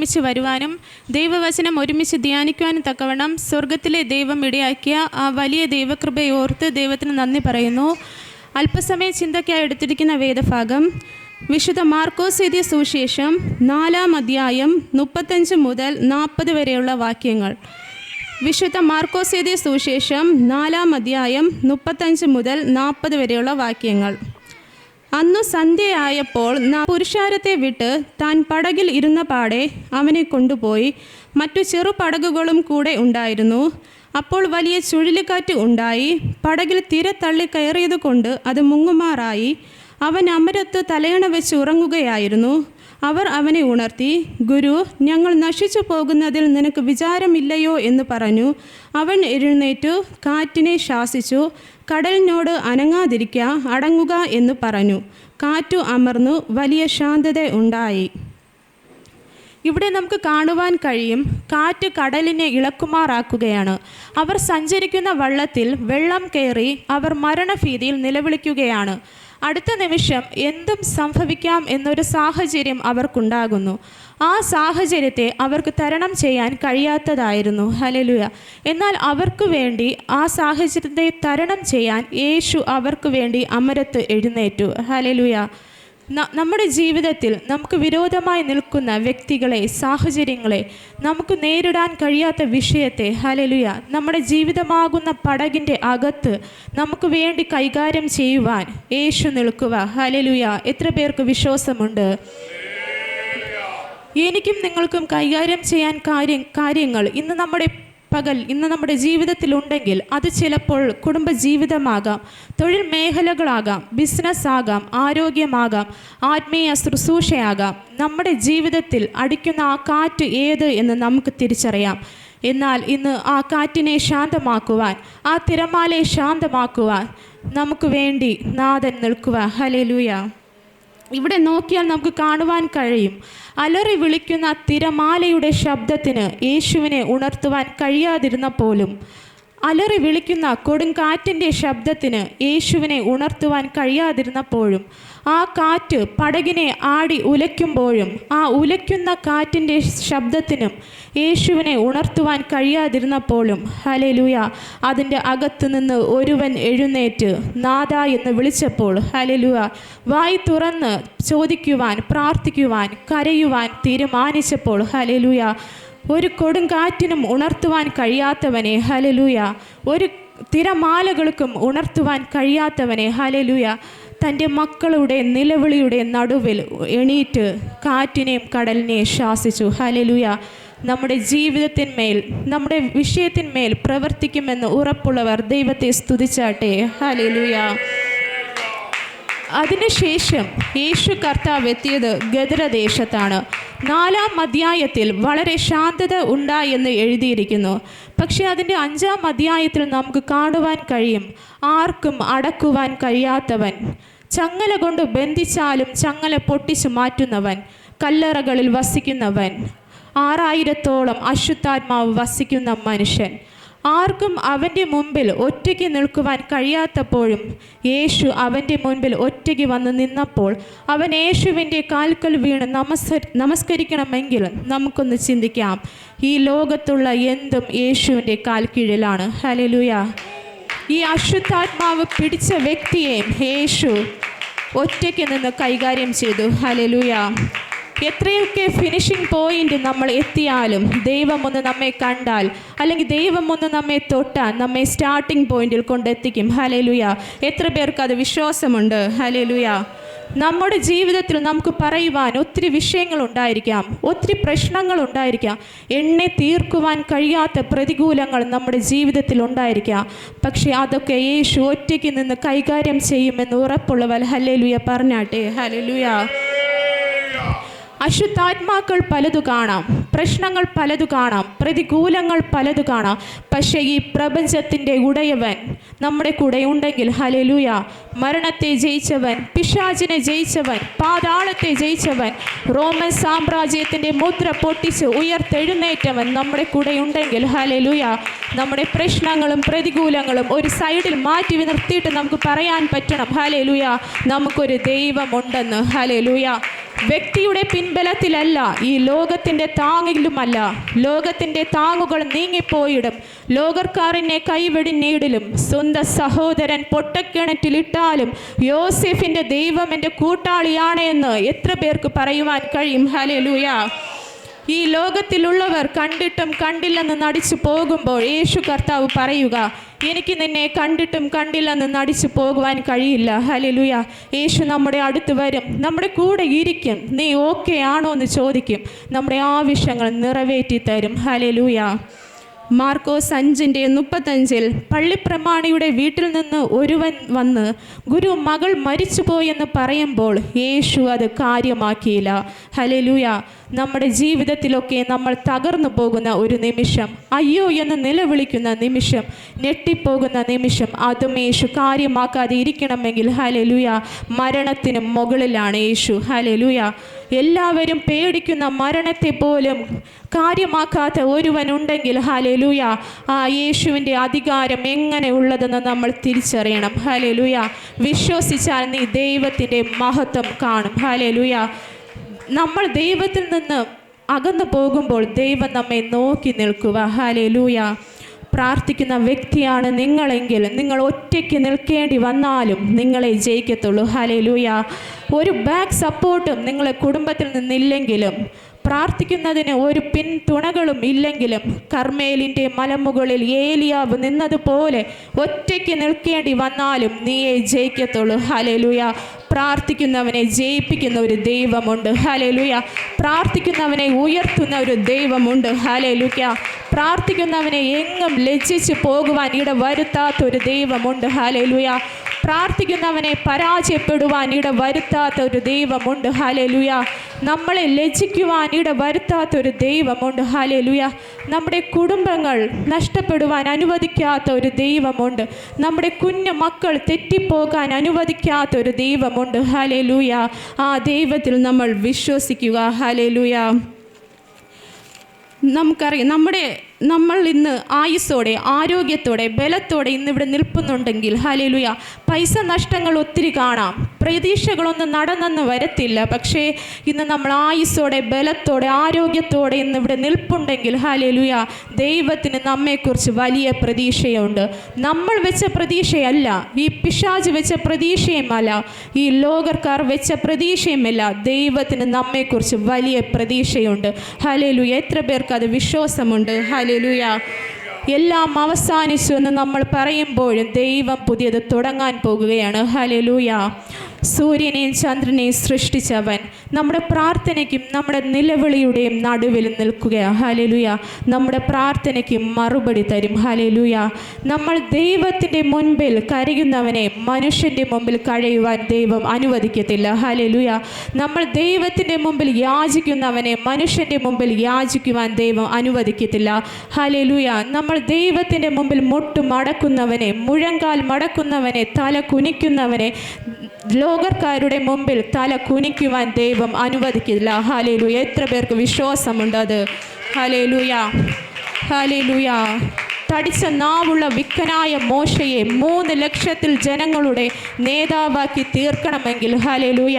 ഒരുമിച്ച് വരുവാനും ദൈവവചനം ഒരുമിച്ച് ധ്യാനിക്കുവാനും തക്കവണ്ണം സ്വർഗത്തിലെ ദൈവം ഇടയാക്കിയ ആ വലിയ ദൈവകൃപയോർത്ത് ദൈവത്തിന് നന്ദി പറയുന്നു. അല്പസമയ ചിന്തയ്ക്കായി എടുത്തിരിക്കുന്ന വേദഭാഗം വിശുദ്ധ മാർക്കോസ് എഴുതിയ സുവിശേഷം 4-ാം അധ്യായം 35 മുതൽ 40 വരെയുള്ള വാക്യങ്ങൾ. വിശുദ്ധ മാർക്കോസ് എഴുതിയ സുവിശേഷം 4-ാം അധ്യായം 35 മുതൽ 40 വരെയുള്ള വാക്യങ്ങൾ. അന്നു സന്ധ്യയായപ്പോൾ പുരുഷാരത്തെ വിട്ട് താൻ പടകിൽ ഇരുന്ന പാടെ അവനെ കൊണ്ടുപോയി. മറ്റു ചെറുപടകുകളും കൂടെ ഉണ്ടായിരുന്നു. അപ്പോൾ വലിയ ചുഴലിക്കാറ്റ് ഉണ്ടായി. പടകിൽ തിര തള്ളി കയറിയത് കൊണ്ട് അത് മുങ്ങുമാറായി. അവൻ അമരത്ത് തലയണ വെച്ച് ഉറങ്ങുകയായിരുന്നു. അവർ അവനെ ഉണർത്തി, "ഗുരു, ഞങ്ങൾ നശിച്ചു പോകുന്നതിൽ നിനക്ക് വിചാരമില്ലയോ?" എന്ന് പറഞ്ഞു. അവൻ എഴുന്നേറ്റു കാറ്റിനെ ശാസിച്ചു, "കടലിനോട് അനങ്ങാതിരിക്ക, അടങ്ങുക" എന്ന് പറഞ്ഞു. കാറ്റു അമർന്നു, വലിയ ശാന്തത ഉണ്ടായി. ഇവിടെ നമുക്ക് കാണുവാൻ കഴിയും, കാറ്റ് കടലിനെ ഇളക്കുമാറാക്കുകയാണ്. അവർ സഞ്ചരിക്കുന്ന വള്ളത്തിൽ വെള്ളം കയറി അവർ മരണഭീതിയിൽ നിലവിളിക്കുകയാണ്. അടുത്ത നിമിഷം എന്തും സംഭവിക്കാം എന്നൊരു സാഹചര്യം അവർക്കുണ്ടാകുന്നു. ആ സാഹചര്യത്തെ അവർക്ക് തരണം ചെയ്യാൻ കഴിയാത്തതായിരുന്നു. ഹല്ലേലൂയ. എന്നാൽ അവർക്ക് വേണ്ടി ആ സാഹചര്യത്തെ തരണം ചെയ്യാൻ യേശു അവർക്ക് വേണ്ടി അമരത്ത് എഴുന്നേറ്റു. ഹല്ലേലൂയ. നമ്മുടെ ജീവിതത്തിൽ നമുക്ക് വിരോധമായി നിൽക്കുന്ന വ്യക്തികളെ, സാഹചര്യങ്ങളെ, നമുക്ക് നേരിടാൻ കഴിയാത്ത വിഷയത്തെ, ഹല്ലേലൂയ, നമ്മുടെ ജീവിതമാകുന്ന പടകിൻ്റെ അകത്ത് നമുക്ക് വേണ്ടി കൈകാര്യം ചെയ്യുവാൻ യേശു നിൽക്കുക. ഹല്ലേലൂയ. എത്ര പേർക്ക് വിശ്വാസമുണ്ട്? എനിക്കും നിങ്ങൾക്കും കൈകാര്യം ചെയ്യാൻ കാര്യങ്ങൾ ഇന്ന് നമ്മുടെ ജീവിതത്തിലുണ്ടെങ്കിൽ അത് ചിലപ്പോൾ കുടുംബജീവിതമാകാം, തൊഴിൽ മേഖലകളാകാം, ബിസിനസ്സാകാം, ആരോഗ്യമാകാം, ആത്മീയ ശുശ്രൂഷയാകാം. നമ്മുടെ ജീവിതത്തിൽ അടിക്കുന്ന ആ കാറ്റ് ഏത് എന്ന് നമുക്ക് തിരിച്ചറിയാം. എന്നാൽ ഇന്ന് ആ കാറ്റിനെ ശാന്തമാക്കുവാൻ, ആ തിരമാലയെ ശാന്തമാക്കുവാൻ നമുക്ക് വേണ്ടി നാഥൻ നിൽക്കുക. ഹല്ലേലൂയ. ഇവിടെ നോക്കിയാൽ നമുക്ക് കാണുവാൻ കഴിയും, അലറി വിളിക്കുന്ന തിരമാലയുടെ ശബ്ദത്തിന് യേശുവിനെ ഉണർത്തുവാൻ കഴിയാതിരുന്നപ്പോഴും, അലറി വിളിക്കുന്ന കൊടുങ്കാറ്റിൻ്റെ ശബ്ദത്തിന് യേശുവിനെ ഉണർത്തുവാൻ കഴിയാതിരുന്നപ്പോഴും, ആ കാറ്റ് പടകിനെ ആടി ഉലയ്ക്കുമ്പോഴും ആ ഉലയ്ക്കുന്ന കാറ്റിൻ്റെ ശബ്ദത്തിനും യേശുവിനെ ഉണർത്തുവാൻ കഴിയാതിരുന്നപ്പോഴും, ഹല്ലേലൂയ, അതിൻ്റെ അകത്തു നിന്ന് ഒരുവൻ എഴുന്നേറ്റ് നാഥ എന്ന് വിളിച്ചപ്പോൾ, ഹല്ലേലൂയ, വായി തുറന്ന് ചോദിക്കുവാൻ, പ്രാർത്ഥിക്കുവാൻ, കരയുവാൻ തീരുമാനിച്ചപ്പോൾ, ഹല്ലേലൂയ, ഒരു കൊടുങ്കാറ്റിനും ഉണർത്തുവാൻ കഴിയാത്തവനെ, ഹല്ലേലൂയ, ഒരു തിരമാലകൾക്കും ഉണർത്തുവാൻ കഴിയാത്തവനെ, ഹല്ലേലൂയ, തൻ്റെ മക്കളുടെ നിലവിളിയുടെ നടുവിൽ എണീറ്റ് കാറ്റിനെയും കടലിനെയും ശാസിച്ചു. ഹല്ലേലൂയ. നമ്മുടെ ജീവിതത്തിന്മേൽ, നമ്മുടെ വിഷയത്തിന്മേൽ പ്രവർത്തിക്കുമെന്ന് ഉറപ്പുള്ളവർ ദൈവത്തെ സ്തുതിച്ചാട്ടെ. ഹല്ലേലൂയ. അതിനുശേഷം യേശു കർത്താവ് എത്തിയത് ഗദരദേശത്താണ്. 4-ാം അധ്യായത്തിൽ വളരെ ശാന്തത ഉണ്ടായെന്ന് എഴുതിയിരിക്കുന്നു. പക്ഷേ അതിൻ്റെ 5-ാം അധ്യായത്തിൽ നമുക്ക് കാണുവാൻ കഴിയും, ആർക്കും അടക്കുവാൻ കഴിയാത്തവൻ, ചങ്ങല കൊണ്ട് ബന്ധിച്ചാലും ചങ്ങല പൊട്ടിച്ചു മാറ്റുന്നവൻ, കല്ലറകളിൽ വസിക്കുന്നവൻ, 6000-ഓളം അശുദ്ധാത്മാവ് വസിക്കുന്ന മനുഷ്യൻ, ആർക്കും അവൻ്റെ മുമ്പിൽ ഒറ്റയ്ക്ക് നിൽക്കുവാൻ കഴിയാത്തപ്പോഴും യേശു അവൻ്റെ മുൻപിൽ ഒറ്റയ്ക്ക് വന്ന് നിന്നപ്പോൾ അവൻ യേശുവിൻ്റെ കാൽക്കൽ വീണ് നമസ്കരിക്കണമെങ്കിൽ നമുക്കൊന്ന് ചിന്തിക്കാം, ഈ ലോകത്തുള്ള എന്തും യേശുവിൻ്റെ കാൽ കീഴിലാണ്. ഹല്ലേലൂയ. ഈ അശുദ്ധാത്മാവ് പിടിച്ച വ്യക്തിയെ യേശു ഒറ്റയ്ക്ക് നിന്ന് കൈകാര്യം ചെയ്തു. ഹല്ലേലൂയ. എത്രയൊക്കെ ഫിനിഷിംഗ് പോയിന്റ് നമ്മൾ എത്തിയാലും ദൈവം ഒന്ന് നമ്മെ കണ്ടാൽ, അല്ലെങ്കിൽ ദൈവം ഒന്ന് നമ്മെ തൊട്ടാൽ നമ്മെ സ്റ്റാർട്ടിംഗ് പോയിന്റിൽ കൊണ്ടെത്തിക്കും. ഹല്ലേലൂയ. എത്ര പേർക്ക് അത് വിശ്വാസമുണ്ട്? ഹല്ലേലൂയ. നമ്മുടെ ജീവിതത്തിൽ നമുക്ക് പറയുവാൻ ഒത്തിരി വിഷയങ്ങളുണ്ടായിരിക്കാം, ഒത്തിരി പ്രശ്നങ്ങളുണ്ടായിരിക്കാം, എണ്ണി തീർക്കുവാൻ കഴിയാത്ത പ്രതികൂലങ്ങൾ നമ്മുടെ ജീവിതത്തിൽ ഉണ്ടായിരിക്കാം. പക്ഷേ അതൊക്കെ യേശു ഒറ്റയ്ക്ക് നിന്ന് കൈകാര്യം ചെയ്യുമെന്ന് ഉറപ്പുള്ളവർ ഹല്ലേലൂയ പറഞ്ഞാട്ടെ. ഹല്ലേലൂയ. അശുദ്ധാത്മാക്കൾ പലതു കാണാം, പ്രശ്നങ്ങൾ പലതു കാണാം, പ്രതികൂലങ്ങൾ പലതു കാണാം. പക്ഷേ ഈ പ്രപഞ്ചത്തിൻ്റെ ഉടയവൻ നമ്മുടെ കൂടെ ഉണ്ടെങ്കിൽ, ഹല്ലേലൂയ, മരണത്തെ ജയിച്ചവൻ, പിശാചിനെ ജയിച്ചവൻ, പാതാളത്തെ ജയിച്ചവൻ, റോമൻ സാമ്രാജ്യത്തിൻ്റെ മുദ്ര പൊട്ടിച്ച് ഉയർത്തെഴുന്നേറ്റവൻ നമ്മുടെ കൂടെ ഉണ്ടെങ്കിൽ, ഹല്ലേലൂയ, നമ്മുടെ പ്രശ്നങ്ങളും പ്രതികൂലങ്ങളും ഒരു സൈഡിൽ മാറ്റി നിർത്തിയിട്ട് നമുക്ക് പറയാൻ പറ്റണം, ഹല്ലേലൂയ, നമുക്കൊരു ദൈവമുണ്ടെന്ന്. ഹല്ലേലൂയ. വ്യക്തിയുടെ പിൻബലത്തിലല്ല, ഈ ലോകത്തിൻ്റെ താങ്ങിലുമല്ല. ലോകത്തിൻ്റെ താങ്ങുകൾ നീങ്ങിപ്പോയിടും. ലോകക്കാരനെ കൈവെടിഞ്ഞിടിലും സ്വന്തം സഹോദരൻ പൊട്ടക്കിണറ്റിലിട്ടാലും യോസേഫിൻ്റെ ദൈവം എൻ്റെ കൂട്ടാളിയാണ് എന്ന് എത്ര പേർക്ക് പറയുവാൻ കഴിയും? ഹല്ലേലൂയ. ഈ ലോകത്തിലുള്ളവർ കണ്ടിട്ടും കണ്ടില്ലെന്ന് നടിച്ചു പോകുമ്പോൾ യേശു കർത്താവ് പറയുക, എനിക്ക് നിന്നെ കണ്ടിട്ടും കണ്ടില്ലെന്ന് നടിച്ചു പോകുവാൻ കഴിയില്ല. ഹല്ലേലൂയ. യേശു നമ്മുടെ അടുത്ത് വരും, നമ്മുടെ കൂടെ ഇരിക്കും. നീ ഓക്കെ ആണോ എന്ന് ചോദിക്കും. നമ്മുടെ ആവശ്യങ്ങൾ നിറവേറ്റി തരും. ഹല്ലേലൂയ. മാർക്കോസ് 5:35 പള്ളിപ്രമാണിയുടെ വീട്ടിൽ നിന്ന് ഒരുവൻ വന്ന്, ഗുരു, മകൾ മരിച്ചുപോയെന്ന് പറയുമ്പോൾ യേശു അത് കാര്യമാക്കിയില്ല. ഹല്ലേലൂയ. നമ്മുടെ ജീവിതത്തിലൊക്കെ നമ്മൾ തകർന്നു പോകുന്ന ഒരു നിമിഷം, അയ്യോ എന്ന് നിലവിളിക്കുന്ന നിമിഷം, ഞെട്ടിപ്പോകുന്ന നിമിഷം, അതും യേശു കാര്യമാക്കാതെ ഇരിക്കണമെങ്കിൽ ഹല്ലേലൂയ, മരണത്തിന് മുകളിലാണ് യേശു. ഹല്ലേലൂയ. എല്ലാവരും പേടിക്കുന്ന മരണത്തെ പോലും കാര്യമാക്കാത്ത ഒരുവനുണ്ടെങ്കിൽ ഹല്ലേലൂയ, ആ യേശുവിൻ്റെ അധികാരം എങ്ങനെ ഉള്ളതെന്ന് നമ്മൾ തിരിച്ചറിയണം. ഹല്ലേലൂയ. വിശ്വസിച്ചാൽ നീ ദൈവത്തിൻ്റെ മഹത്വം കാണും. ഹല്ലേലൂയ. നമ്മൾ ദൈവത്തിൽ നിന്ന് അകന്നു പോകുമ്പോൾ ദൈവം നമ്മെ നോക്കി നിൽക്കുക. ഹല്ലേലൂയ. പ്രാർത്ഥിക്കുന്ന വ്യക്തിയാണ് നിങ്ങളെങ്കിൽ നിങ്ങൾ ഒറ്റയ്ക്ക് നിൽക്കേണ്ടി വന്നാലും നിങ്ങളെ ജയിക്കത്തുള്ളൂ. ഹല്ലേലൂയ. ഒരു ബാക്ക് സപ്പോർട്ടും നിങ്ങളെ കുടുംബത്തിൽ നിന്നില്ലെങ്കിലും, പ്രാർത്ഥിക്കുന്നതിന് ഒരു പിന്തുണകളും ഇല്ലെങ്കിലും, കർമ്മേലിൻ്റെ മലമുകളിൽ ഏലിയാവ് നിന്നതുപോലെ ഒറ്റയ്ക്ക് നിൽക്കേണ്ടി വന്നാലും നീയെ ജയിക്കത്തുള്ളൂ. ഹല്ലേലൂയ. പ്രാർത്ഥിക്കുന്നവനെ ജയിപ്പിക്കുന്ന ഒരു ദൈവമുണ്ട്. ഹല്ലേലൂയ. പ്രാർത്ഥിക്കുന്നവനെ ഉയർത്തുന്ന ഒരു ദൈവമുണ്ട്. ഹല്ലേലൂയ. പ്രാർത്ഥിക്കുന്നവനെ എങ്ങും ലജ്ജിച്ച് പോകുവാൻ ഇടവരുത്താത്ത ഒരു ദൈവമുണ്ട്. ഹല്ലേലൂയ. പ്രാർത്ഥിക്കുന്നവനെ പരാജയപ്പെടുവാൻ ഇടവരുത്താത്ത ഒരു ദൈവമുണ്ട്. ഹല്ലേലൂയ. നമ്മളെ ലജ്ജിക്കുവാൻ ഇടവരുത്താത്ത ഒരു ദൈവമുണ്ട്. ഹല്ലേലൂയ. നമ്മുടെ കുടുംബങ്ങൾ നഷ്ടപ്പെടുവാൻ അനുവദിക്കാത്ത ഒരു ദൈവമുണ്ട്. നമ്മുടെ കുഞ്ഞു മക്കൾ തെറ്റിപ്പോകാൻ അനുവദിക്കാത്ത ഒരു ദൈവമുണ്ട്. ഹല്ലേലൂയ. ആ ദൈവത്തിൽ നമ്മൾ വിശ്വസിക്കുക. ഹല്ലേലൂയ. നമുക്കറിയാം, നമ്മൾ ഇന്ന് ആയുസ്സോടെ, ആരോഗ്യത്തോടെ, ബലത്തോടെ ഇന്നിവിടെ നിൽക്കുന്നുണ്ടെങ്കിൽ ഹല്ലേലൂയ, പൈസ നഷ്ടങ്ങൾ ഒത്തിരി കാണാം, പ്രതീക്ഷകളൊന്നും നടന്നെന്ന് വരത്തില്ല. പക്ഷേ ഇന്ന് നമ്മൾ ആയുസ്സോടെ, ബലത്തോടെ, ആരോഗ്യത്തോടെ ഇന്നിവിടെ നിൽപ്പുണ്ടെങ്കിൽ ഹല്ലേലൂയ, ദൈവത്തിന് നമ്മെക്കുറിച്ച് വലിയ പ്രതീക്ഷയുണ്ട്. നമ്മൾ വെച്ച പ്രതീക്ഷയല്ല, ഈ പിശാച് വെച്ച പ്രതീക്ഷയുമല്ല, ഈ ലോകക്കാർ വെച്ച പ്രതീക്ഷയുമല്ല, ദൈവത്തിന് നമ്മെക്കുറിച്ച് വലിയ പ്രതീക്ഷയുണ്ട്. ഹല്ലേലൂയ. എത്ര പേർക്ക് അത് വിശ്വാസമുണ്ട്? ഹല്ലേലൂയ. എല്ലാം അവസാനിച്ചു എന്ന് നമ്മൾ പറയുമ്പോഴും ദൈവം പുതിയത് തുടങ്ങാൻ പോകുകയാണ്. ഹല്ലേലൂയ. സൂര്യനെയും ചന്ദ്രനെയും സൃഷ്ടിച്ചവൻ നമ്മുടെ പ്രാർത്ഥനയ്ക്കും നമ്മുടെ നിലവിളിയുടെയും നടുവിൽ നിൽക്കുകയാണ്. ഹല്ലേലൂയ. നമ്മുടെ പ്രാർത്ഥനയ്ക്ക് മറുപടി തരും. ഹല്ലേലൂയ. നമ്മൾ ദൈവത്തിൻ്റെ മുൻപിൽ കരയുന്നവനെ മനുഷ്യൻ്റെ മുമ്പിൽ കരയുവാൻ ദൈവം അനുവദിക്കത്തില്ല. ഹല്ലേലൂയ. നമ്മൾ ദൈവത്തിൻ്റെ മുമ്പിൽ യാചിക്കുന്നവനെ മനുഷ്യൻ്റെ മുമ്പിൽ യാചിക്കുവാൻ ദൈവം അനുവദിക്കത്തില്ല. ഹല്ലേലൂയ. നമ്മൾ ദൈവത്തിൻ്റെ മുമ്പിൽ മുട്ടു മടക്കുന്നവനെ, മുഴങ്കാൽ മടക്കുന്നവനെ, തല കുനിക്കുന്നവനെ ലോകക്കാരുടെ മുമ്പിൽ തല കുനിക്കുവാൻ ദൈവം അനുവദിക്കില്ല. ഹല്ലേലൂയ. എത്ര പേർക്ക് വിശ്വാസമുണ്ട് അത്? ഹല്ലേലൂയ. ഹല്ലേലൂയ. തടിച്ച നാവുള്ള വിക്കനായ മോശയെ 3 ലക്ഷത്തിൽ ജനങ്ങളുടെ നേതാവാക്കി തീർക്കണമെങ്കിൽ ഹല്ലേലൂയ,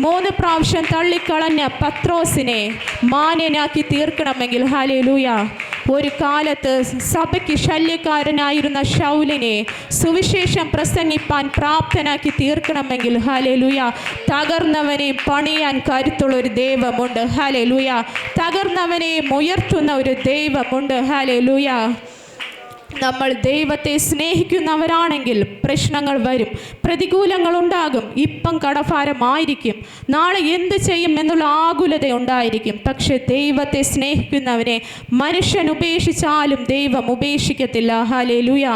3 പ്രാവശ്യം തള്ളിക്കളഞ്ഞ പത്രോസിനെ മാന്യനാക്കി തീർക്കണമെങ്കിൽ ഹല്ലേലൂയ, ഒരു കാലത്ത് സഭയ്ക്ക് ശല്യക്കാരനായിരുന്ന ശൗലിനെ സുവിശേഷം പ്രസംഗിപ്പാൻ പ്രാപ്തനാക്കി തീർക്കണമെങ്കിൽ ഹല്ലേലൂയ, തകർന്നവനെ പണിയാൻ കരുത്തുള്ള ഒരു ദൈവമുണ്ട്. ഹല്ലേലൂയ. തകർന്നവനെ ഉയർത്തുന്ന ഒരു ദൈവമുണ്ട്. ഹല്ലേലൂയ. നമ്മൾ ദൈവത്തെ സ്നേഹിക്കുന്നവരാണെങ്കിൽ പ്രശ്നങ്ങൾ വരും, പ്രതികൂലങ്ങൾ ഉണ്ടാകും, ഇപ്പം കടഭാരമായിരിക്കും, നാളെ എന്ത് ചെയ്യും എന്നുള്ള ആകുലത ഉണ്ടായിരിക്കും. പക്ഷെ ദൈവത്തെ സ്നേഹിക്കുന്നവനെ മനുഷ്യൻ ഉപേക്ഷിച്ചാലും ദൈവം ഉപേക്ഷിക്കത്തില്ല. ഹല്ലേലൂയ.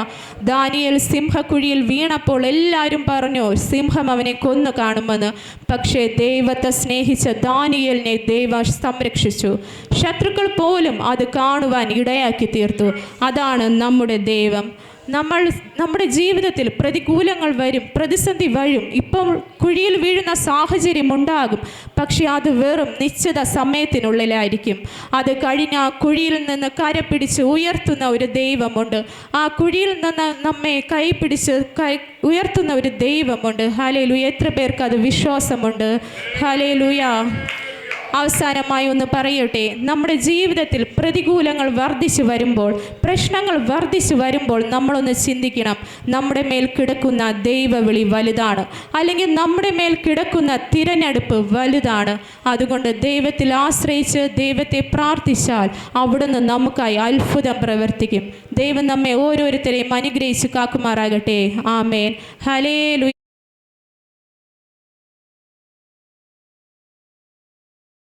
ദാനിയേൽ സിംഹക്കുഴിയിൽ വീണപ്പോൾ എല്ലാവരും പറഞ്ഞു സിംഹം അവനെ കൊന്നു കാണുമെന്ന്. പക്ഷേ ദൈവത്തെ സ്നേഹിച്ച ദാനിയേലിനെ ദൈവം സംരക്ഷിച്ചു. ശത്രുക്കൾ പോലും അത് കാണുവാൻ ഇടയാക്കി തീർത്തു. അതാണ് നമ്മുടെ ദൈവം. നമ്മുടെ ജീവിതത്തിൽ പ്രതികൂലങ്ങൾ വരും, പ്രതിസന്ധി വരും, ഇപ്പം കുഴിയിൽ വീഴുന്ന സാഹചര്യം ഉണ്ടാകും. പക്ഷെ അത് വെറും നിശ്ചിത സമയത്തിനുള്ളിലായിരിക്കും. അത് കഴിഞ്ഞ ആ കുഴിയിൽ നിന്ന് കരപിടിച്ച് ഉയർത്തുന്ന ഒരു ദൈവമുണ്ട്. ആ കുഴിയിൽ നിന്ന് നമ്മെ കൈപിടിച്ച് ഉയർത്തുന്ന ഒരു ദൈവമുണ്ട്. ഹല്ലേലൂയ. എത്ര പേർക്ക് അത് വിശ്വാസമുണ്ട്? ഹല്ലേലൂയ. അവസാനമായി ഒന്ന് പറയട്ടെ, നമ്മുടെ ജീവിതത്തിൽ പ്രതികൂലങ്ങൾ വർദ്ധിച്ചു വരുമ്പോൾ, പ്രശ്നങ്ങൾ വർദ്ധിച്ചു വരുമ്പോൾ നമ്മളൊന്ന് ചിന്തിക്കണം, നമ്മുടെ മേൽ കിടക്കുന്ന ദൈവവിളി വലുതാണ്, അല്ലെങ്കിൽ നമ്മുടെ മേൽ കിടക്കുന്ന തിരഞ്ഞെടുപ്പ് വലുതാണ്. അതുകൊണ്ട് ദൈവത്തിൽ ആശ്രയിച്ച് ദൈവത്തെ പ്രാർത്ഥിച്ചാൽ അവിടുന്ന് നമുക്കായി അത്ഭുതം പ്രവർത്തിക്കും. ദൈവം നമ്മെ ഓരോരുത്തരെയും അനുഗ്രഹിച്ച് കാക്കുമാറാകട്ടെ. ആമേൻ. ഹല്ലേലൂയ.